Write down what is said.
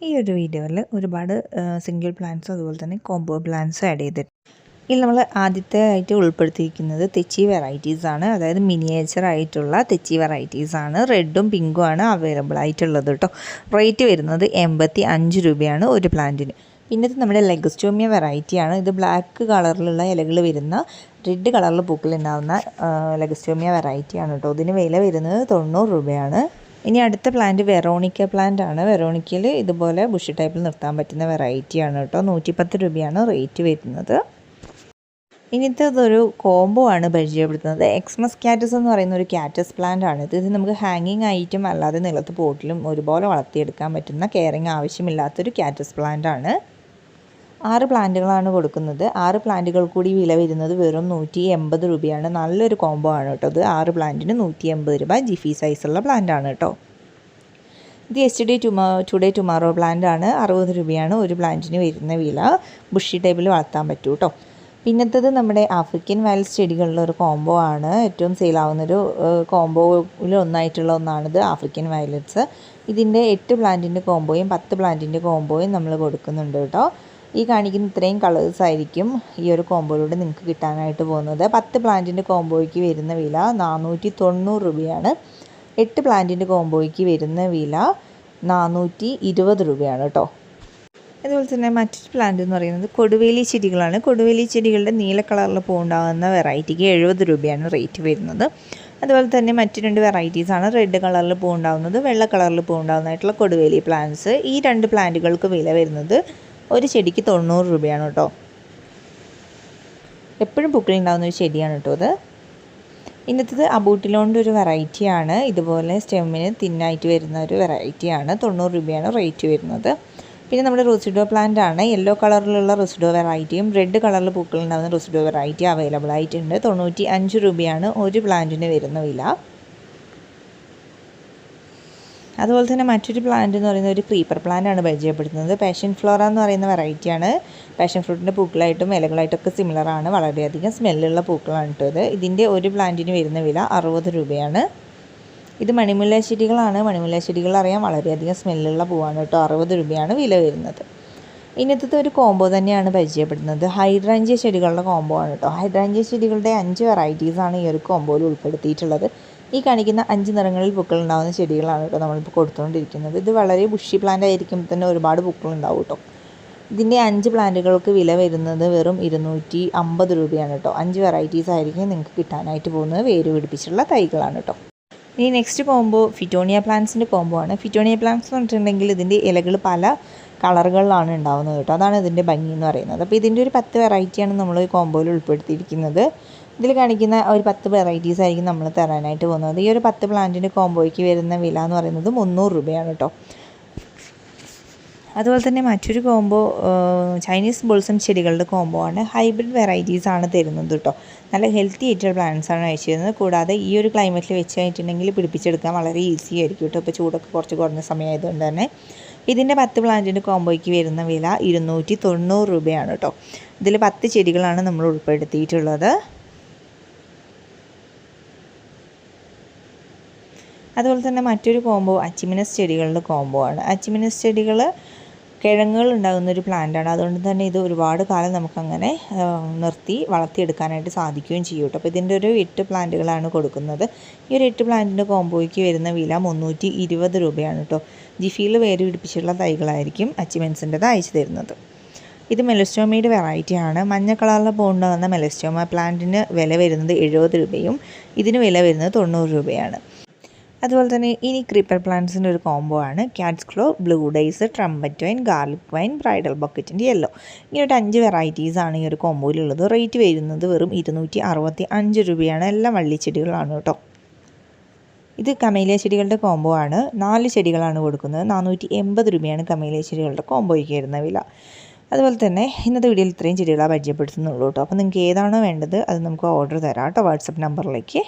ഈ ഒരു വീഡിയോയിൽ ഒരുപാട് സിംഗിൾ പ്ലാന്റ്സും അതുപോലെ തന്നെ കോംബോ പ്ലാന്റ്സും ആഡ് ചെയ്തിട്ടുണ്ട്. ഇതിൽ നമ്മൾ ആദ്യത്തെ ആയിട്ട് ഉൾപ്പെടുത്തിയിരിക്കുന്നത് തെച്ചി വെറൈറ്റീസ് ആണ്. അതായത് മിനിയേച്ചർ ആയിട്ടുള്ള തെച്ചി വെറൈറ്റീസ് ആണ്. റെഡും പിങ്കും ആണ് അവൈലബിൾ ആയിട്ടുള്ളത് കേട്ടോ. റേറ്റ് വരുന്നത് 85 രൂപയാണ് ഒരു പ്ലാന്റിന്. പിന്നത്തെ നമ്മുടെ ലെഗസ്റ്റോമിയ വെറൈറ്റിയാണ്. ഇത് ബ്ലാക്ക് കളറിലുള്ള ഇലകൾ വരുന്ന റെഡ് കളറിൽ പൂക്കളുണ്ടാകുന്ന ലെഗസ്റ്റോമിയ വെറൈറ്റിയാണ് കേട്ടോ. ഇതിന് വില വരുന്നത് 90 രൂപയാണ്. ഇനി അടുത്ത പ്ലാന്റ് വെറോണിക്ക പ്ലാന്റ് ആണ്. വെറോണിക്കയിൽ ഇതുപോലെ ബുഷ് ടൈപ്പിൽ നിർത്താൻ പറ്റുന്ന വെറൈറ്റിയാണ് കേട്ടോ. 110 രൂപയാണ് റേറ്റ് വരുന്നത്. ഇനിത്തെ ഇതൊരു കോംബോ ആണ് പരിചയപ്പെടുത്തുന്നത്. എക്സ്മസ് ക്യാറ്റസ് എന്ന് പറയുന്ന ഒരു ക്യാറ്റസ് പ്ലാന്റ് ആണ്. ഇത് നമുക്ക് ഹാങ്ങിങ് ആയിട്ടും അല്ലാതെ നിലത്ത് പോട്ടിലും ഒരുപോലെ വളർത്തിയെടുക്കാൻ പറ്റുന്ന കെയറിങ് ആവശ്യമില്ലാത്തൊരു ക്യാറ്റസ് പ്ലാന്റ് ആണ്. 6 പ്ലാന്റുകളാണ് കൊടുക്കുന്നത്. 6 പ്ലാന്റുകൾ കൂടി വില വരുന്നത് വെറും 180 രൂപയാണ്. നല്ലൊരു കോംബോ ആണ് കേട്ടോ. ഇത് 6 പ്ലാന്റിന് 180 രൂപ. ജിഫി സൈസുള്ള പ്ലാന്റ് ആണ് കേട്ടോ. ഇത് ടുഡേ ടുമാറോ പ്ലാന്റ് ആണ്. 60 രൂപയാണ് ഒരു പ്ലാന്റിന് വരുന്ന വില. ബുഷി ടൈപ്പിൽ വളർത്താൻ പറ്റൂ കേട്ടോ. പിന്നത്തത് നമ്മുടെ ആഫ്രിക്കൻ വയലറ്റ്സ് ചെടികളിലെ ഒരു കോംബോ ആണ്. ഏറ്റവും സെയിലാവുന്നൊരു കോംബോയിൽ ഒന്നായിട്ടുള്ള ഒന്നാണിത് ആഫ്രിക്കൻ വയലറ്റ്സ്. ഇതിൻ്റെ 8 പ്ലാന്റിൻ്റെ കോംബോയും 10 പ്ലാന്റിൻ്റെ കോംബോയും നമ്മൾ കൊടുക്കുന്നുണ്ട് കേട്ടോ. ഈ കാണിക്കുന്ന ഇത്രയും കളേഴ്സ് ആയിരിക്കും ഈ ഒരു കോംബോയിലൂടെ നിങ്ങൾക്ക് കിട്ടാനായിട്ട് പോകുന്നത്. 10 പ്ലാന്റിൻ്റെ കോംബോയ്ക്ക് വരുന്ന വില 490 രൂപയാണ്. 8 പ്ലാന്റിൻ്റെ കോംബോയ്ക്ക് വരുന്ന വില 420 രൂപയാണ് കേട്ടോ. അതുപോലെ തന്നെ മറ്റൊരു പ്ലാന്റ് എന്ന് പറയുന്നത് കൊടുവേലി ചെടികളാണ്. കൊടുവേലി ചെടികളുടെ നീല കളറിൽ പൂവുണ്ടാകുന്ന വെറൈറ്റിക്ക് 70 രൂപയാണ് റേറ്റ് വരുന്നത്. അതുപോലെ തന്നെ മറ്റു 2 വെറൈറ്റീസാണ്. റെഡ് കളറിൽ പൂവുണ്ടാകുന്നത്, വെള്ള കളറിൽ പൂവുണ്ടാകുന്നതായിട്ടുള്ള കൊടുവേലി പ്ലാന്റ്സ്. ഈ 2 പ്ലാന്റുകൾക്ക് വില വരുന്നത് ഒരു ചെടിക്ക് 90 രൂപയാണ് കേട്ടോ. എപ്പോഴും പൂക്കളുണ്ടാകുന്ന ഒരു ചെടിയാണ് കേട്ടോ ഇത്. ഇന്നത്തേത് അബൂട്ടിലോണിൻ്റെ ഒരു വെറൈറ്റിയാണ്. ഇതുപോലെ സ്റ്റെമ്മിന് തിന്നായിട്ട് വരുന്ന ഒരു വെറൈറ്റിയാണ്. 90 രൂപയാണ് റേറ്റ് വരുന്നത്. പിന്നെ നമ്മുടെ റോസിഡോ പ്ലാന്റ് ആണ്. യെല്ലോ കളറിലുള്ള റോസിഡോ വെറൈറ്റിയും റെഡ് കളറിൽ പൂക്കളുണ്ടാകുന്ന റോസിഡോ വെറൈറ്റി അവൈലബിൾ ആയിട്ടുണ്ട്. 95 രൂപയാണ് ഒരു പ്ലാന്റിന് വരുന്ന വില. അതുപോലെ തന്നെ മറ്റൊരു പ്ലാന്റ് എന്ന് പറയുന്നത് ഒരു ക്രീപ്പർ പ്ലാന്റ് ആണ് പരിചയപ്പെടുത്തുന്നത്. പാഷൻ ഫ്ലോറ എന്ന് പറയുന്ന വെറൈറ്റിയാണ്. പാഷൻ ഫ്രൂട്ടിൻ്റെ പൂക്കളായിട്ടും ഇലകളായിട്ടൊക്കെ സിമിലറാണ്. വളരെയധികം സ്മെല്ലുള്ള പൂക്കളാണ് കേട്ടത്. ഇതിൻ്റെ ഒരു പ്ലാന്റിന് വരുന്ന വില 60 രൂപയാണ്. ഇത് മണിമുല്ല ചെടികളാണ്. മണിമുല്ല ചെടികൾ അറിയാം, വളരെയധികം സ്മെല്ലുള്ള പൂവാണ് കേട്ടോ. 60 രൂപയാണ് വില വരുന്നത്. ഇന്നത്തെ ഒരു കോംബോ തന്നെയാണ് പരിചയപ്പെടുന്നത്. ഹൈഡ്രാഞ്ചിയ ചെടികളുടെ കോംബോ ആണ് കേട്ടോ. ഹൈഡ്രാഞ്ചിയ ചെടികളുടെ 5 വെറൈറ്റീസാണ് ഈ ഒരു കോംബോയിൽ ഉൾപ്പെടുത്തിയിട്ടുള്ളത്. ഈ കാണിക്കുന്ന 5 നിറങ്ങളിൽ പൂക്കൾ ഉണ്ടാകുന്ന ചെടികളാണ് കേട്ടോ നമ്മളിപ്പോൾ കൊടുത്തുകൊണ്ടിരിക്കുന്നത്. ഇത് വളരെ ബുഷി പ്ലാന്റ് ആയിരിക്കും തന്നെ ഒരുപാട് പൂക്കൾ ഉണ്ടാവും കേട്ടോ. ഇതിൻ്റെ 5 പ്ലാന്റുകൾക്ക് വില വരുന്നത് വെറും 250 രൂപയാണ് കേട്ടോ. 5 വെറൈറ്റീസ് ആയിരിക്കും നിങ്ങൾക്ക് കിട്ടാനായിട്ട് പോകുന്നത്. വേര് പിടിപ്പിച്ചിട്ടുള്ള തൈകളാണ് കേട്ടോ. ഇനി നെക്സ്റ്റ് കോംബോ ഫിറ്റോണിയ പ്ലാന്റ്സിൻ്റെ കോംബോ ആണ്. ഫിറ്റോണിയ പ്ലാന്റ്സ് എന്ന് പറഞ്ഞിട്ടുണ്ടെങ്കിൽ ഇതിൻ്റെ ഇലകൾ പല കളറുകളിലാണ് ഉണ്ടാകുന്നത് കേട്ടോ. അതാണ് ഇതിൻ്റെ ഭംഗി എന്ന് പറയുന്നത്. അപ്പോൾ ഇതിൻ്റെ ഒരു 10 വെറൈറ്റിയാണ് നമ്മൾ ഈ കോംബോയിൽ ഉൾപ്പെടുത്തിയിരിക്കുന്നത്. ഇതിൽ കാണിക്കുന്ന ഒരു 10 വെറൈറ്റീസ് ആയിരിക്കും നമ്മൾ തരാനായിട്ട് പോകുന്നത്. ഈ ഒരു 10 പ്ലാന്റിൻ്റെ കോംബോയ്ക്ക് വരുന്ന വില എന്ന് പറയുന്നത് 300 രൂപയാണ് കേട്ടോ. അതുപോലെ തന്നെ മറ്റൊരു കോംബോ ചൈനീസ് ബോൾസം ചെടികളുടെ കോംബോ ആണ്. ഹൈബ്രിഡ് വെറൈറ്റീസ് ആണ് തരുന്നത് കേട്ടോ. നല്ല ഹെൽത്തി ആയിട്ടുള്ള പ്ലാന്റ്സ് ആണ് അയച്ചു തരുന്നത്. കൂടാതെ ഈ ഒരു ക്ലൈമറ്റിൽ വെച്ച് കഴിഞ്ഞിട്ടുണ്ടെങ്കിൽ പിടിപ്പിച്ചെടുക്കാൻ വളരെ ഈസി ആയിരിക്കും കേട്ടോ. ഇപ്പോൾ ചൂടൊക്കെ കുറച്ച് കുറഞ്ഞ സമയമായതുകൊണ്ട് തന്നെ. ഇതിൻ്റെ 10 പ്ലാന്റിൻ്റെ കോംബോയ്ക്ക് വരുന്ന വില 290 രൂപയാണ് കേട്ടോ. ഇതിൽ 10 ചെടികളാണ് നമ്മൾ ഉൾപ്പെടുത്തിയിട്ടുള്ളത്. അതുപോലെ തന്നെ മറ്റൊരു കോംബോ അച്ചിമിനസ് ചെടികളുടെ കോംബോ ആണ്. അച്ചിമിനസ് ചെടികൾ കിഴങ്ങുകൾ ഉണ്ടാകുന്നൊരു പ്ലാന്റാണ്. അതുകൊണ്ട് തന്നെ ഇത് ഒരുപാട് കാലം നമുക്കങ്ങനെ നിർത്തി വളർത്തിയെടുക്കാനായിട്ട് സാധിക്കുകയും ചെയ്യും കേട്ടോ. അപ്പോൾ ഇതിൻ്റെ ഒരു 8 പ്ലാന്റുകളാണ് കൊടുക്കുന്നത്. ഈ ഒരു 8 പ്ലാന്റിൻ്റെ കോംബോയ്ക്ക് വരുന്ന വില 320 രൂപയാണ് കേട്ടോ. ജിഫിയിൽ വേര് പിടിപ്പിച്ചിട്ടുള്ള തൈകളായിരിക്കും അച്ചിമിനസിൻ്റെത് അയച്ചു തരുന്നത്. ഇത് മെലസ്റ്റോമയുടെ വെറൈറ്റിയാണ്. മഞ്ഞ കളറിൽ പൂവുണ്ടാകുന്ന മെലസ്റ്റോമ പ്ലാന്റിന് വില വരുന്നത് 70 രൂപയും ഇതിന് വില വരുന്നത് 90 രൂപയാണ്. അതുപോലെ തന്നെ ഇനി ക്രീപ്പർ പ്ലാന്റ്സിൻ്റെ ഒരു കോംബോ ആണ്. Cat's claw, blue days, trumpet vine, garlic vine, bridal ബക്കറ്റിൻ്റെ യെല്ലോ. ഇങ്ങനൊരു 5 വെറൈറ്റീസാണ് ഈ ഒരു കോംബോയിലുള്ളത്. റേറ്റ് വരുന്നത് വെറും 265 രൂപയാണ്. എല്ലാം വള്ളിച്ചെടികളാണ് കേട്ടോ. ഇത് കമേലിയ ചെടികളുടെ കോംബോ ആണ്. 4 ചെടികളാണ് കൊടുക്കുന്നത്. 480 രൂപയാണ് കമേലിയ ചെടികളുടെ കോംബോയ്ക്ക് വരുന്ന വില. അതുപോലെ തന്നെ ഇന്നത്തെ വീഡിയോയിൽ ഇത്രയും ചെടികളാണ് പരിചയപ്പെടുത്തുന്നുള്ളൂ കേട്ടോ. അപ്പോൾ നിങ്ങൾക്ക് ഏതാണോ വേണ്ടത് അത് നമുക്ക് ഓർഡർ തരാം കേട്ടോ വാട്സപ്പ് നമ്പറിലേക്ക്.